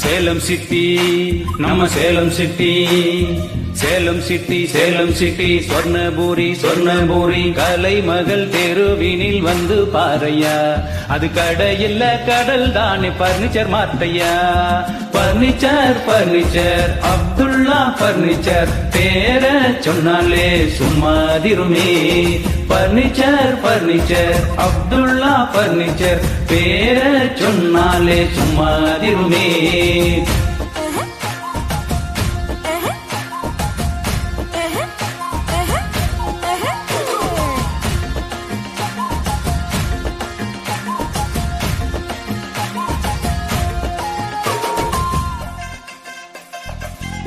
Salem city நம்ம Salem city Salem city Salem city Swarnapuri Swarnapuri Kalaimagal தெருவினில் வந்து பாரையா அது கடை இல்ல கடல் தானே பர்னிச்சர் மாத்தையா பர்னிச்சர் பர்னிச்சர் அப்துல்லா பர்னிச்சர் பேர சொன்னாலே சும்மாதிருமே பர்னிச்சர் பர்னிச்சர் அப்துல்லா பர்னிச்சர் பேர சொன்னாலே சும்மாதிருமே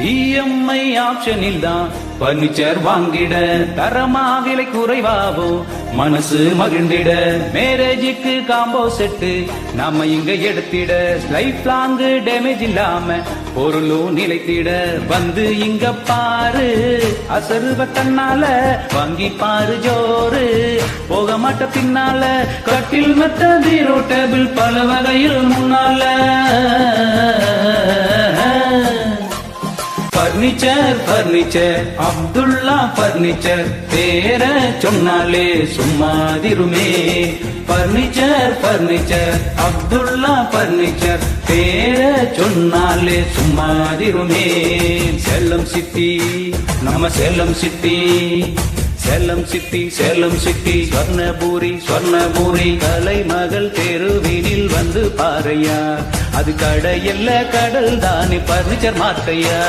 இஎம்ஐ ஆப்ஷனில் தான் பர்னிச்சர் வாங்கிட தரமா விலை குறைவாவோ மனசு மகிழ்ந்திட மேரேஜுக்கு காம்போ செட்டு நாம இங்க எடுத்திட லைஃப் லாங் டேமேஜ் இல்லாம பொருளும் நிலைத்திட வந்து இங்க பாரு அசருவ கண்ணால வாங்கி பாரு ஜோறு போக மாட்ட பின்னால கட்டில் மெத்த பீரோ டேபிள் பல வகையில் முன்னால பர்னிச்சர் பர்னிச்சர் அப்துல்லா பர்னிச்சர் பேர சொன்னாலே சும்மாதிருமே பர்னிச்சர் பர்னிச்சர் அப்துல்லா பர்னிச்சர் பேர சொன்னாலே சும்மாதிருமே சேலம் சிட்டி நம்ம Salem city Salem city Salem city Swarnapuri Swarnapuri Kalaimagal தெருவினில் வந்து பாரையா அது கடை இல்ல கடல் தானே பர்னிச்சர் மாத்தையா